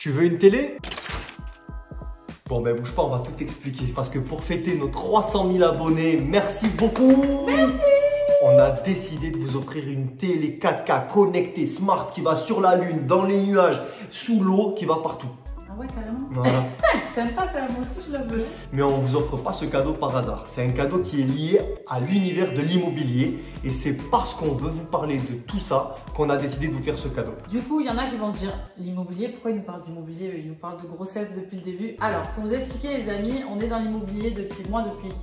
Tu veux une télé? Bon ben bouge pas, on va tout expliquer. Parce que pour fêter nos 300 000 abonnés, merci beaucoup. Merci. On a décidé de vous offrir une télé 4K connectée, smart, qui va sur la lune, dans les nuages, sous l'eau, qui va partout. Ah ouais, carrément. Voilà. Sympa ça, moi aussi je la veux. Mais on ne vous offre pas ce cadeau par hasard. C'est un cadeau qui est lié à l'univers de l'immobilier. Et c'est parce qu'on veut vous parler de tout ça qu'on a décidé de vous faire ce cadeau. Du coup, il y en a qui vont se dire, l'immobilier, pourquoi ils nous parlent d'immobilier? Ils nous parlent de grossesse depuis le début. Alors, pour vous expliquer les amis, on est dans l'immobilier depuis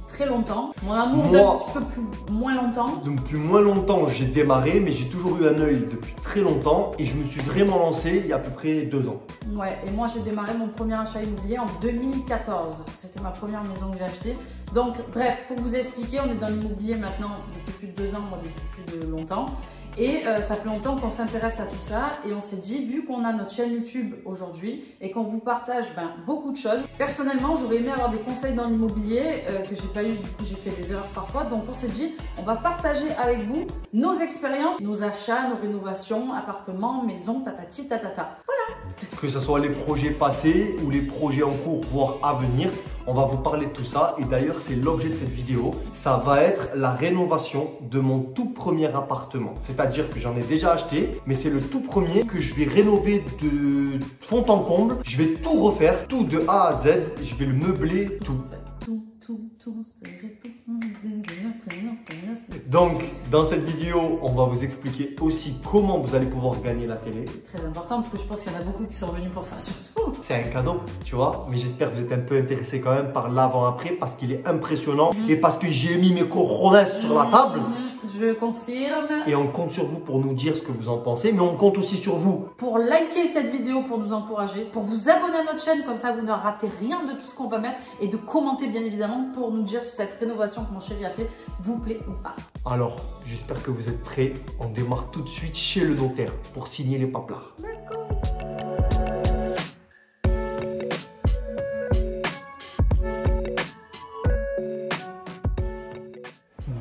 très longtemps. Mon amour d'un petit peu moins longtemps. Depuis moins longtemps, j'ai démarré, mais j'ai toujours eu un œil depuis très longtemps. Et je me suis vraiment lancé il y a à peu près 2 ans. Ouais, et moi j'ai démarré mon premier achat immobilier en 2014. C'était ma première maison que j'ai achetée. Donc bref, pour vous expliquer, on est dans l'immobilier maintenant depuis plus de 2 ans, moi depuis plus de longtemps. Et ça fait longtemps qu'on s'intéresse à tout ça et on s'est dit, vu qu'on a notre chaîne YouTube aujourd'hui et qu'on vous partage beaucoup de choses, personnellement j'aurais aimé avoir des conseils dans l'immobilier que j'ai pas eu, du coup j'ai fait des erreurs parfois, donc on s'est dit on va partager avec vous nos expériences, nos achats, nos rénovations, appartements, maisons, tatati tatata. Voilà. Que ce soit les projets passés ou les projets en cours, voire à venir, on va vous parler de tout ça. Et d'ailleurs, c'est l'objet de cette vidéo. Ça va être la rénovation de mon tout premier appartement. C'est-à-dire que j'en ai déjà acheté, mais c'est le tout premier que je vais rénover de fond en comble. Je vais tout refaire, tout de A à Z. Je vais le meubler, tout. Donc, dans cette vidéo, on va vous expliquer aussi comment vous allez pouvoir gagner la télé. C'est très important parce que je pense qu'il y en a beaucoup qui sont venus pour ça surtout. C'est un cadeau, tu vois, mais j'espère que vous êtes un peu intéressés quand même par l'avant-après parce qu'il est impressionnant et parce que j'ai mis mes cojones sur la table. Je confirme. Et on compte sur vous pour nous dire ce que vous en pensez, mais on compte aussi sur vous pour liker cette vidéo, pour nous encourager, pour vous abonner à notre chaîne, comme ça vous ne ratez rien de tout ce qu'on va mettre et de commenter bien évidemment pour nous dire si cette rénovation que mon chéri a fait vous plaît ou pas. Alors, j'espère que vous êtes prêts. On démarre tout de suite chez le notaire pour signer les paplards. Let's go!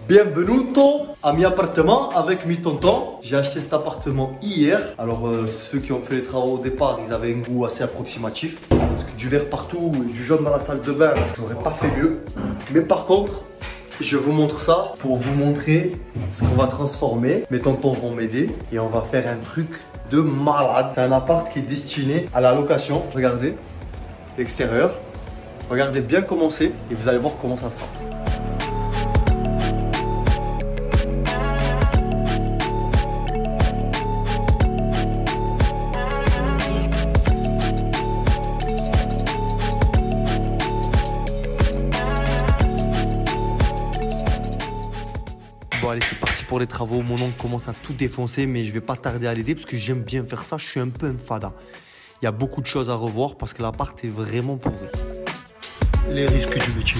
Bienvenue à mi appartement avec mi tonton. J'ai acheté cet appartement hier. Alors ceux qui ont fait les travaux au départ, ils avaient un goût assez approximatif. Parce que du vert partout et du jaune dans la salle de bain, j'aurais pas fait mieux. Mais par contre, je vous montre ça pour vous montrer ce qu'on va transformer. Mes tontons vont m'aider et on va faire un truc de malade. C'est un appart qui est destiné à la location. Regardez l'extérieur. Regardez bien comment c'est et vous allez voir comment ça sera. Bon allez, c'est parti pour les travaux. Mon oncle commence à tout défoncer, mais je vais pas tarder à l'aider parce que j'aime bien faire ça. Je suis un peu un fada. Il y a beaucoup de choses à revoir parce que l'appart est vraiment pourri. Les risques du métier.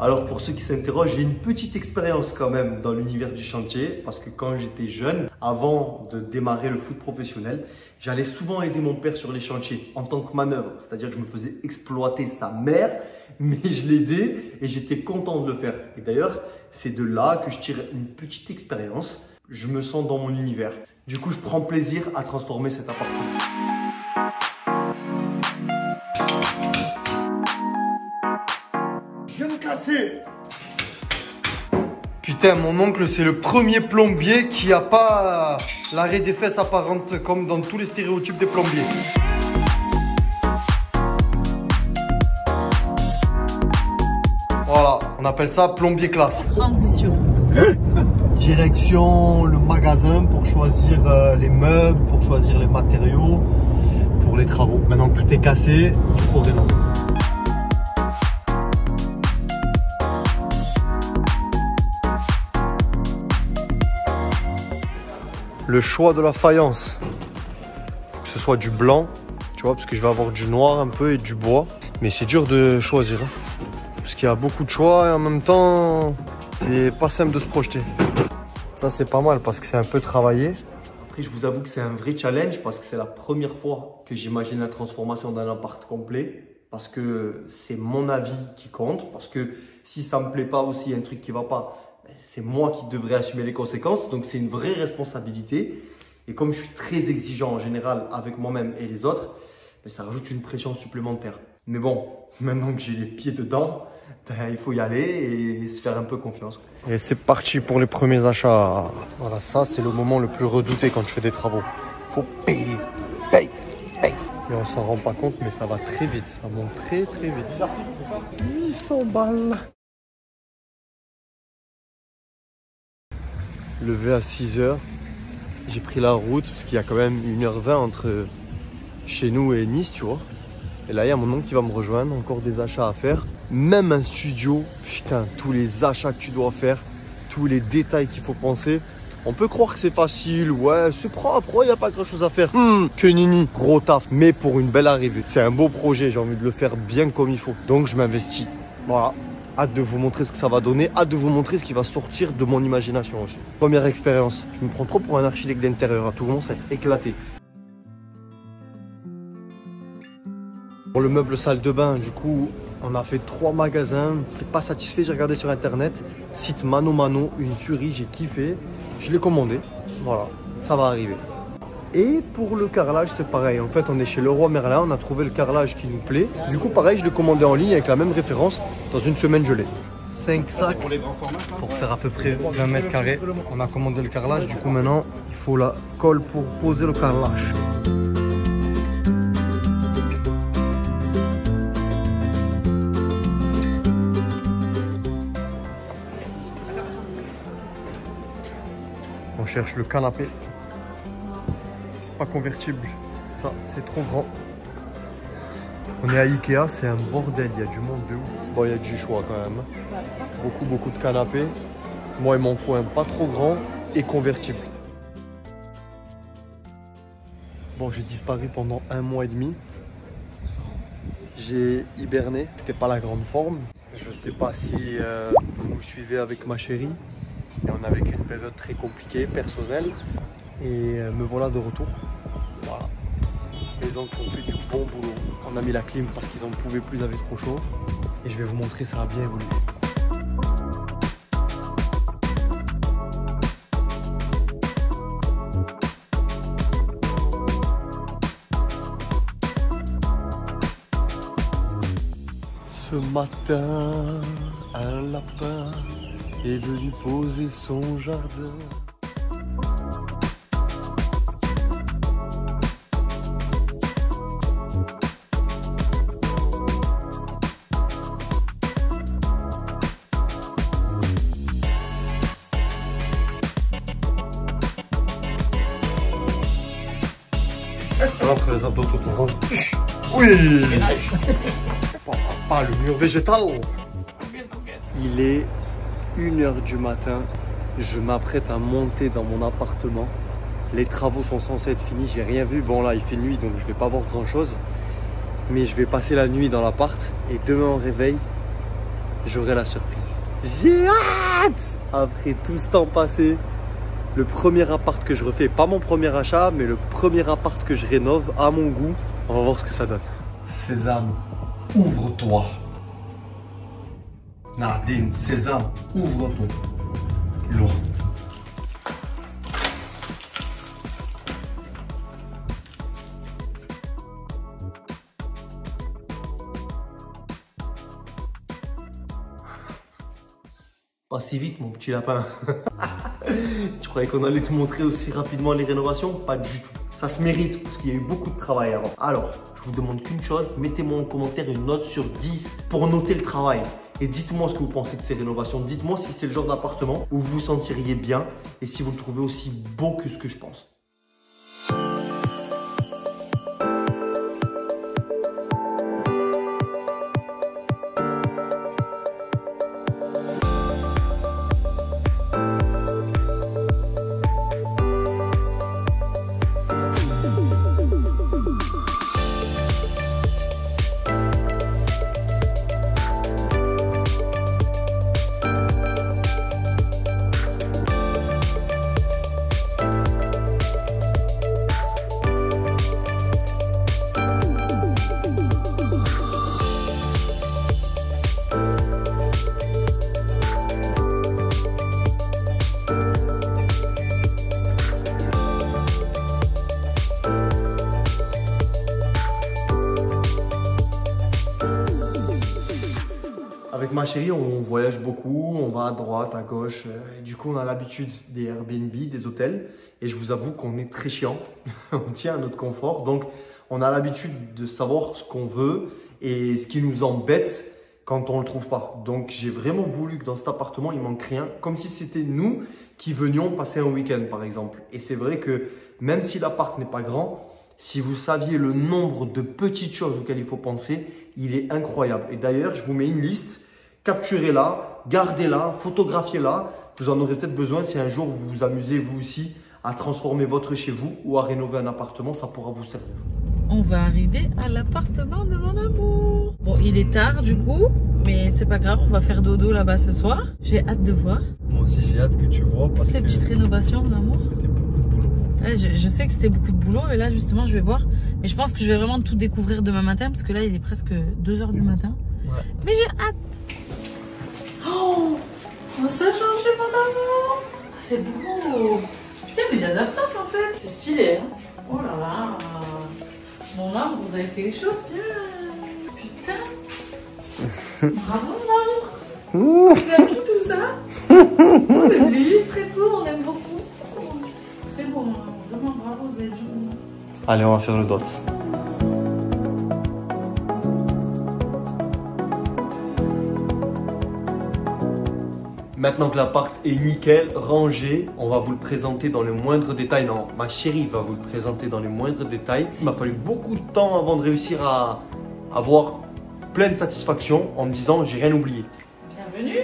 Alors pour ceux qui s'interrogent, j'ai une petite expérience quand même dans l'univers du chantier parce que quand j'étais jeune, avant de démarrer le foot professionnel, j'allais souvent aider mon père sur les chantiers en tant que manœuvre. C'est-à-dire que je me faisais exploiter sa mère, mais je l'aidais et j'étais content de le faire. Et d'ailleurs, c'est de là que je tire une petite expérience. Je me sens dans mon univers. Du coup, je prends plaisir à transformer cet appartement. Je viens de casser. Putain, mon oncle, c'est le premier plombier qui a pas l'arrêt des fesses apparente comme dans tous les stéréotypes des plombiers. Voilà, on appelle ça plombier classe. Transition. Direction le magasin pour choisir les meubles, pour choisir les matériaux, pour les travaux. Maintenant que tout est cassé, il faut rénover. Le choix de la faïence, faut que ce soit du blanc, tu vois, parce que je vais avoir du noir un peu et du bois. Mais c'est dur de choisir, hein, parce qu'il y a beaucoup de choix et en même temps, c'est pas simple de se projeter. Ça c'est pas mal parce que c'est un peu travaillé. Après je vous avoue que c'est un vrai challenge parce que c'est la première fois que j'imagine la transformation d'un appart complet. parce que c'est mon avis qui compte, parce que si ça me plaît pas ou s'il y a un truc qui va pas, c'est moi qui devrais assumer les conséquences. Donc c'est une vraie responsabilité. Et comme je suis très exigeant en général avec moi-même et les autres, ça rajoute une pression supplémentaire. Mais bon, maintenant que j'ai les pieds dedans, il faut y aller et se faire un peu confiance. Et c'est parti pour les premiers achats. Voilà, ça c'est le moment le plus redouté quand je fais des travaux. Faut payer, paye. Et on s'en rend pas compte, mais ça va très vite. Ça monte très vite. 800 balles. Levé à 6 h. J'ai pris la route parce qu'il y a quand même 1h20 entre chez nous et Nice, tu vois. Et là, il y a mon oncle qui va me rejoindre. Encore des achats à faire. Même un studio. Putain, tous les achats que tu dois faire. Tous les détails qu'il faut penser. On peut croire que c'est facile. Ouais, c'est propre. Il n'y a pas grand chose à faire. Que nini. Gros taf. Mais pour une belle arrivée. C'est un beau projet. J'ai envie de le faire bien comme il faut. Donc, je m'investis. Voilà. Hâte de vous montrer ce que ça va donner. Hâte de vous montrer ce qui va sortir de mon imagination aussi. Première expérience. Je me prends trop pour un architecte d'intérieur. Tout le monde, ça va être éclaté. Pour le meuble salle de bain, du coup, on a fait 3 magasins. Je n'étais pas satisfait, j'ai regardé sur internet. Site Mano Mano, une tuerie, j'ai kiffé. Je l'ai commandé. Voilà, ça va arriver. Et pour le carrelage, c'est pareil. En fait, on est chez Leroy Merlin, on a trouvé le carrelage qui nous plaît. Du coup, pareil, je l'ai commandé en ligne avec la même référence. Dans une semaine, je l'ai. 5 sacs pour faire à peu près 20 mètres carrés. On a commandé le carrelage. Du coup, maintenant, il faut la colle pour poser le carrelage. On cherche le canapé. C'est pas convertible. Ça, c'est trop grand. On est à Ikea, c'est un bordel. Il y a du monde de ouf. Bon, il y a du choix quand même. Beaucoup de canapés. Moi, il m'en faut un pas trop grand et convertible. Bon, j'ai disparu pendant 1 mois et demi. J'ai hiberné. C'était pas la grande forme. Je sais pas si vous nous suivez avec ma chérie. Et on a vécu une période très compliquée, personnelle. Et me voilà de retour. Voilà. Les oncles ont fait du bon boulot. On a mis la clim parce qu'ils en pouvaient plus, il avait trop chaud. Et je vais vous montrer, ça a bien évolué. Ce matin, un lapin est venu poser son jardin. Entre les abdos tout orange. Oui. Pas le mur végétal. Il est 1 h du matin. Je m'apprête à monter dans mon appartement. Les travaux sont censés être finis. J'ai rien vu. Bon là, il fait nuit, donc je vais pas voir grand chose. Mais je vais passer la nuit dans l'appart. Et demain au réveil, j'aurai la surprise. J'ai hâte. Après tout ce temps passé. Le premier appart que je refais, pas mon premier achat, mais le premier appart que je rénove à mon goût. On va voir ce que ça donne. Sésame, ouvre-toi. Nadine, Sésame, ouvre-toi. Lourd. Pas si vite, mon petit lapin. Tu croyais qu'on allait te montrer aussi rapidement les rénovations? Pas du tout. Ça se mérite parce qu'il y a eu beaucoup de travail avant. Alors, je vous demande qu'une chose, mettez-moi en commentaire une note sur 10 pour noter le travail. Et dites-moi ce que vous pensez de ces rénovations. Dites-moi si c'est le genre d'appartement où vous vous sentiriez bien et si vous le trouvez aussi beau que ce que je pense. avec ma chérie, on voyage beaucoup, on va à droite, à gauche. Et du coup, on a l'habitude des Airbnb, des hôtels. Et je vous avoue qu'on est très chiant. On tient à notre confort. Donc, on a l'habitude de savoir ce qu'on veut et ce qui nous embête quand on ne le trouve pas. Donc, j'ai vraiment voulu que dans cet appartement, il manque rien. Comme si c'était nous qui venions passer un week-end, par exemple. Et c'est vrai que même si l'appart n'est pas grand, si vous saviez le nombre de petites choses auxquelles il faut penser, il est incroyable. Et d'ailleurs, je vous mets une liste. Capturez-la, gardez-la, photographiez-la. Vous en aurez peut-être besoin si un jour vous vous amusez vous aussi à transformer votre chez vous ou à rénover un appartement, ça pourra vous servir. On va arriver à l'appartement de mon amour. Bon, il est tard du coup, mais c'est pas grave, on va faire dodo là-bas ce soir. J'ai hâte de voir. Moi aussi, j'ai hâte que tu vois parce toutes les petites rénovations, mon amour. C'était beaucoup de boulot. Ouais, je sais que c'était beaucoup de boulot et là justement je vais voir. Mais je pense que je vais vraiment tout découvrir demain matin parce que là il est presque 2 h du matin. Ouais. Mais j'ai hâte. Oh, ça a changé mon amour. C'est beau. Putain, mais il y a de la place en fait. C'est stylé, hein. Oh là là. Mon âme, vous avez fait les choses bien. Putain. Bravo, maman. Tu as mis tout ça. Oh, le lustre et tout, on aime beaucoup. Très beau, maman. Vraiment, bravo, vous avez du bon. Allez, on va faire le dot. Maintenant que l'appart est nickel, rangé, on va vous le présenter dans les moindres détails. Non, ma chérie va vous le présenter dans les moindres détails. Il m'a fallu beaucoup de temps avant de réussir à avoir pleine satisfaction en me disant j'ai rien oublié. Bienvenue.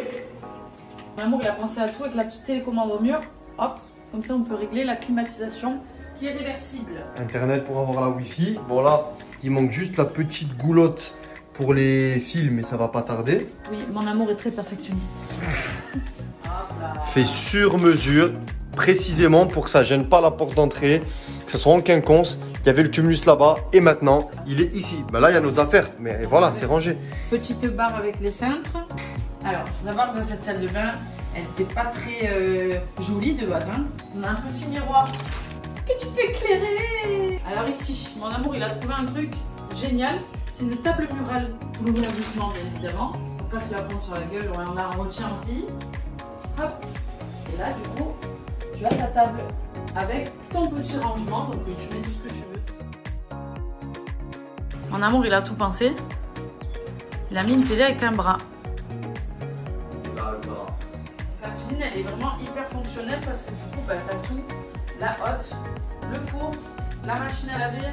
Mon amour, il a pensé à tout avec la petite télécommande au mur. Hop, comme ça on peut régler la climatisation qui est réversible. Internet pour avoir la Wi-Fi. Bon là, il manque juste la petite goulotte pour les fils, mais ça va pas tarder. Oui, mon amour est très perfectionniste. Fait sur mesure, précisément pour que ça gêne pas la porte d'entrée, que ce soit en quinconce. Il y avait le tumulus là-bas et maintenant il est ici. Ben là il y a nos affaires, mais voilà, c'est rangé. Petite barre avec les cintres. Alors, il faut savoir que dans cette salle de bain, elle n'était pas très jolie de base. Hein. On a un petit miroir que tu peux éclairer. Alors ici, mon amour, il a trouvé un truc génial. C'est une table murale pour l'ouvrir doucement, bien évidemment. Pour pas se la prendre sur la gueule, on la retient aussi. Hop. Et là, du coup, tu as ta table avec ton petit rangement. Donc, tu mets tout ce que tu veux. Mon amour, il a tout pensé. Il a mis une télé avec un bras. La cuisine, elle est vraiment hyper fonctionnelle parce que du coup, bah, tu as tout. La hotte, le four, la machine à laver,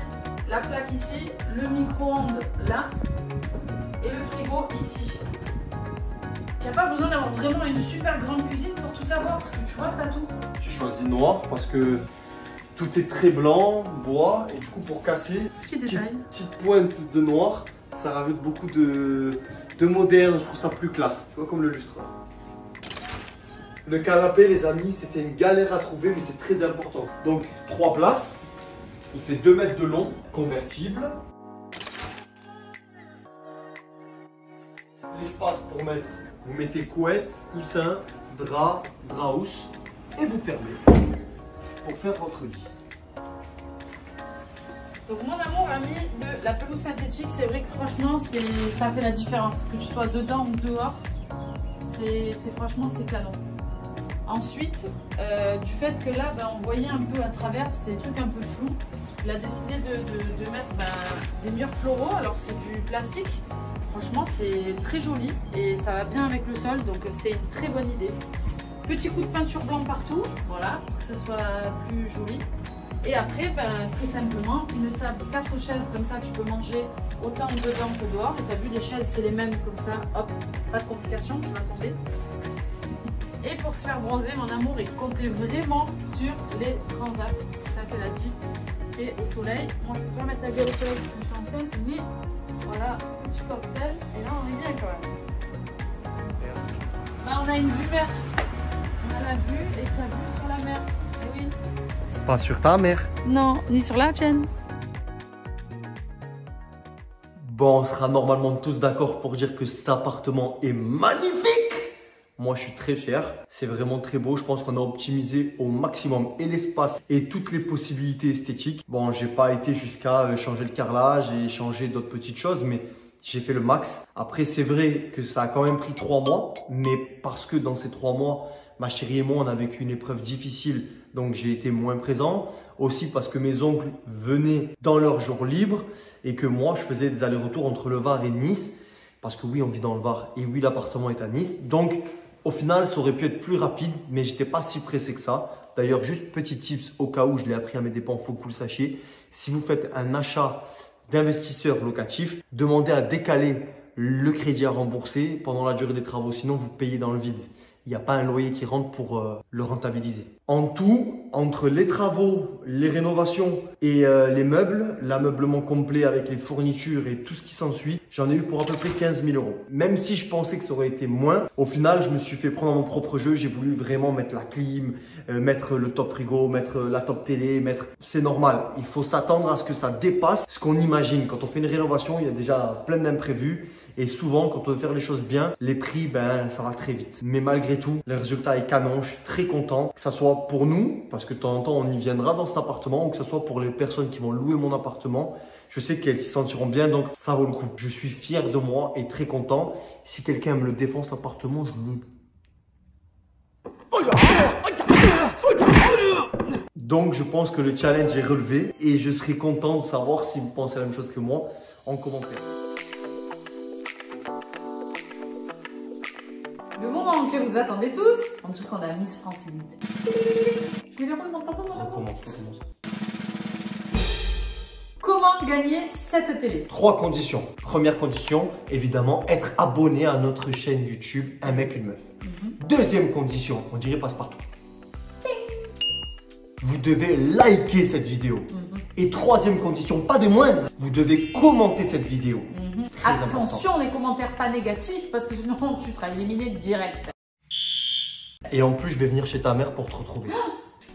la plaque ici, le micro-ondes là et le frigo ici. Tu n'as pas besoin d'avoir vraiment une super grande cuisine pour tout avoir parce que tu vois, tu as tout. J'ai choisi noir parce que tout est très blanc, bois et du coup pour casser, petite pointe de noir, ça rajoute beaucoup de moderne, je trouve ça plus classe, tu vois comme le lustre là. Le canapé les amis, c'était une galère à trouver mais c'est très important. Donc 3 places. Il fait 2 mètres de long, convertible. L'espace pour mettre, vous mettez couette, coussin, drap, drap-housse et vous fermez pour faire votre lit. Donc mon amour a mis de la pelouse synthétique, c'est vrai que franchement ça fait la différence, que tu sois dedans ou dehors, franchement c'est canon. Ensuite, du fait que là on voyait un peu à travers, c'était des trucs un peu flous. Il a décidé de mettre des murs floraux, alors c'est du plastique. Franchement, c'est très joli et ça va bien avec le sol, donc c'est une très bonne idée. Petit coup de peinture blanc partout, voilà, pour que ça soit plus joli. Et après, très simplement, une table, 4 chaises, comme ça tu peux manger autant dedans que dehors. Et tu as vu, les chaises, c'est les mêmes comme ça, hop, pas de complications, tu vas tomber. Et pour se faire bronzer, mon amour, il comptait vraiment sur les transats. C'est ça qu'elle a dit. Et au soleil, moi je peux pas mettre la gueule au soleil parce que je suis enceinte, mais voilà, petit cocktail, et là on est bien quand même. Là on a une vue mer, on a la vue et tu as vue sur la mer, oui. C'est pas sur ta mer. Non, ni sur la tienne. Bon, on sera normalement tous d'accord pour dire que cet appartement est magnifique. Moi, je suis très fier. C'est vraiment très beau. Je pense qu'on a optimisé au maximum et l'espace et toutes les possibilités esthétiques. Bon, j'ai pas été jusqu'à changer le carrelage et changer d'autres petites choses, mais J'ai fait le max. Après, c'est vrai que ça a quand même pris 3 mois, mais parce que dans ces 3 mois, ma chérie et moi, on a vécu une épreuve difficile, donc j'ai été moins présent. Aussi parce que mes oncles venaient dans leurs jours libres et que moi, je faisais des allers-retours entre le Var et Nice. Parce que oui, on vit dans le Var et oui, l'appartement est à Nice. Donc, au final, ça aurait pu être plus rapide, mais j'étais pas si pressé que ça. D'ailleurs, juste petit tips au cas où je l'ai appris à mes dépens, il faut que vous le sachiez. Si vous faites un achat d'investisseur locatif, demandez à décaler le crédit à rembourser pendant la durée des travaux. Sinon, vous payez dans le vide. Il n'y a pas un loyer qui rentre pour le rentabiliser. En tout, entre les travaux, les rénovations et les meubles, l'ameublement complet avec les fournitures et tout ce qui s'ensuit, j'en ai eu pour à peu près 15 000 euros. Même si je pensais que ça aurait été moins, au final, je me suis fait prendre mon propre jeu. J'ai voulu vraiment mettre la clim, mettre le top frigo, mettre la top télé, C'est normal, il faut s'attendre à ce que ça dépasse ce qu'on imagine. Quand on fait une rénovation, il y a déjà plein d'imprévus. Et souvent, quand on veut faire les choses bien, les prix, ça va très vite. Mais malgré tout, le résultat est canon. Je suis très content. Que ça soit pour nous, parce que de temps en temps, on y viendra dans cet appartement, ou que ce soit pour les personnes qui vont louer mon appartement. Je sais qu'elles s'y sentiront bien, donc ça vaut le coup. Je suis fier de moi et très content. Si quelqu'un me le défonce, l'appartement, je le... Donc, je pense que le challenge est relevé et je serai content de savoir si vous pensez la même chose que moi en commentaire. Le moment que vous attendez tous, on dit qu'on a Miss France Unité. Je vais le remonter. On commence. Comment gagner cette télé? 3 conditions. Première condition, évidemment, être abonné à notre chaîne YouTube Un mec, une meuf. Deuxième condition, on dirait passe-partout. Vous devez liker cette vidéo. Et troisième condition, pas des moindres, vous devez commenter cette vidéo. Attention, les commentaires pas négatifs, parce que sinon tu seras éliminé direct. Et en plus, je vais venir chez ta mère pour te retrouver.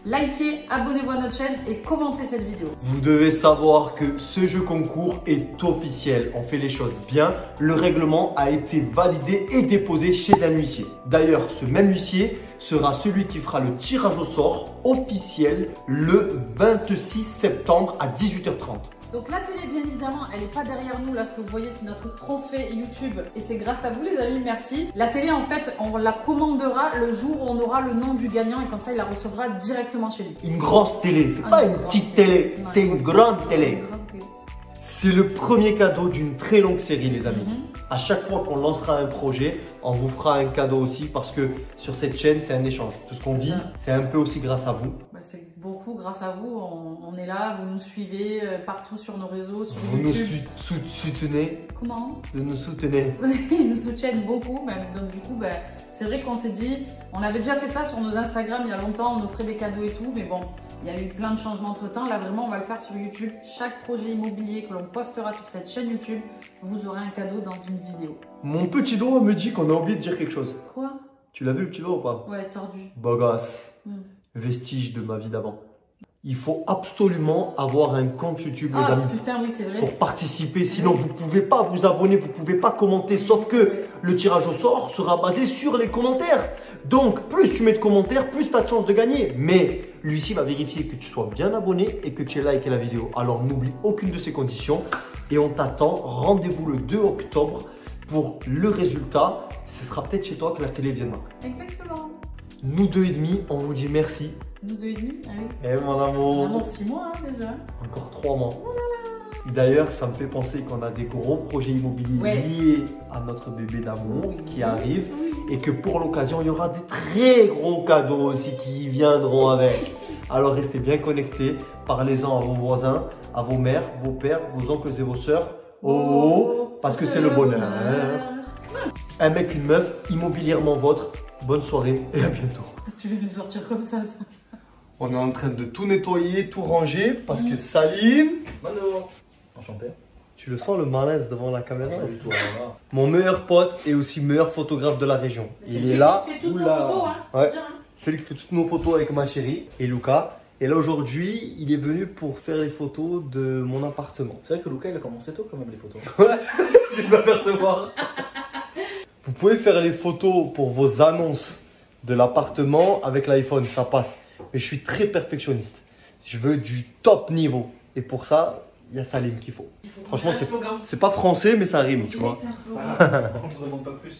Likez, abonnez-vous à notre chaîne et commentez cette vidéo. Vous devez savoir que ce jeu concours est officiel. On fait les choses bien. Le règlement a été validé et déposé chez un huissier. D'ailleurs, ce même huissier sera celui qui fera le tirage au sort officiel le 26 septembre à 18h30. Donc la télé, bien évidemment, elle n'est pas derrière nous. Là, ce que vous voyez, c'est notre trophée YouTube. Et c'est grâce à vous, les amis, merci. La télé, en fait, on la commandera le jour où on aura le nom du gagnant. Et comme ça, il la recevra directement chez lui. Une grosse télé, c'est pas une petite télé, c'est une grande télé. C'est le premier cadeau d'une très longue série, les amis. À chaque fois qu'on lancera un projet, on vous fera un cadeau aussi parce que sur cette chaîne, c'est un échange. Tout ce qu'on vit, c'est un peu aussi grâce à vous. C'est beaucoup grâce à vous. On est là, vous nous suivez partout sur nos réseaux, sur vous YouTube. Vous nous soutenez. Comment? Vous nous soutenez. Ils nous soutiennent beaucoup. Même. Donc du coup, c'est vrai qu'on s'est dit, on avait déjà fait ça sur nos Instagram il y a longtemps, on offrait des cadeaux et tout. Mais bon, il y a eu plein de changements entre temps. Là, vraiment, on va le faire sur YouTube. Chaque projet immobilier que l'on postera sur cette chaîne YouTube, vous aurez un cadeau dans une vidéo. Mon petit doigt me dit qu'on a oublié de dire quelque chose. Quoi? Tu l'as vu le petit doigt ou pas? Ouais, tordu. Beau gosse. Vestige de ma vie d'avant. Il faut absolument avoir un compte YouTube, les amis. Putain, oui, c'est vrai. Pour participer, sinon vous ne pouvez pas vous abonner, vous ne pouvez pas commenter. Sauf que le tirage au sort sera basé sur les commentaires. Donc, plus tu mets de commentaires, plus tu as de chances de gagner. Mais lui-ci va vérifier que tu sois bien abonné et que tu aies liké la vidéo. Alors, n'oublie aucune de ces conditions. Et on t'attend. Rendez-vous le 2 octobre pour le résultat. Ce sera peut-être chez toi que la télé viendra. Exactement. Nous 2 et demi, on vous dit merci. Nous 2 et demi, allez. Eh mon amour. Mon amour, 6 mois déjà. Encore 3 mois. D'ailleurs, ça me fait penser qu'on a des gros projets immobiliers liés à notre bébé d'amour qui arrive et que pour l'occasion, il y aura des très gros cadeaux aussi qui viendront avec. Alors restez bien connectés, parlez-en à vos voisins, à vos mères, vos pères, vos oncles et vos sœurs. Parce que c'est le bonheur. Un mec, une meuf, immobilièrement vôtre. Bonne soirée et à bientôt. Tu veux nous sortir comme ça? On est en train de tout nettoyer, tout ranger parce que Salim... Mano, enchanté. Tu le sens le malaise devant la caméra? Pas du tout. Mon meilleur pote et aussi meilleur photographe de la région. Il est là. Il fait toutes nos photos, hein. Ouais. C'est lui qui fait toutes nos photos avec ma chérie et Luca. Et là aujourd'hui, il est venu pour faire les photos de mon appartement. C'est vrai que Luca il a commencé tôt quand même les photos. Ouais, tu peux m'apercevoir. Vous pouvez faire les photos pour vos annonces de l'appartement avec l'iPhone, ça passe. Mais je suis très perfectionniste. Je veux du top niveau. Et pour ça, il y a Salim qu'il faut. Il faut Franchement, un slogan. c'est pas français, mais ça rime, tu Oui, vois. c'est un slogan. On ne demande pas plus.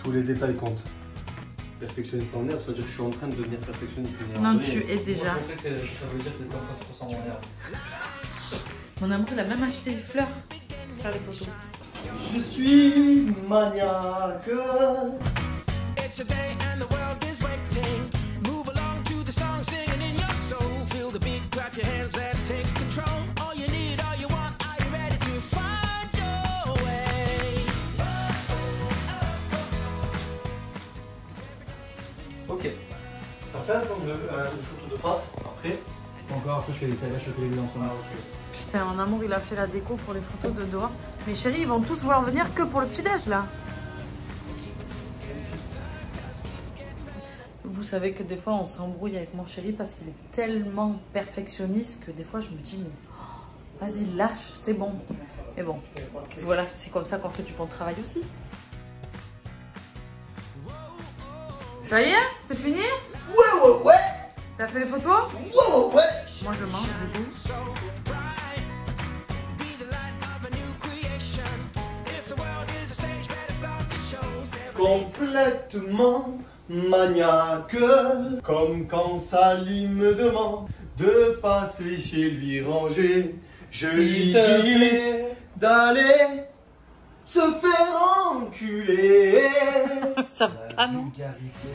Tous les détails comptent. Perfectionniste en herbe, ça veut dire que je suis en train de devenir perfectionniste. Mais en Non, vrai, tu es déjà. Moi, je pensais que ça veut dire que t'étais en train de te transformer en herbe. Mon amour, il a même acheté des fleurs pour faire les photos. Je suis maniaque. It's a day and the world is waiting. Move along to the song, singing in your soul. Feel the beat, clap your hands, let it take control. All you need, all you want, are you ready to find your way? Ok. T'as fait une photo de face après? Encore après, je fais des tailles à chocolat blanc ensemble. Putain, mon amour, il a fait la déco pour les photos de dehors. Mais chérie, ils vont tous vouloir venir que pour le petit-déj, là. Vous savez que des fois, on s'embrouille avec mon chéri parce qu'il est tellement perfectionniste que des fois, je me dis, mais oh, vas-y, lâche, c'est bon. Mais bon, voilà, c'est comme ça qu'on fait du bon travail aussi. Ça y est, c'est fini? Ouais. T'as fait les photos? Ouais. Moi, je mange, du coup. So bright, be the light of a new creation. If the world is a stage, better start the show. Complètement maniaque. Comme quand Salim me demande de passer chez lui ranger. Je lui dis d'aller se faire enculer. Ça va pas, non? Vulgarité.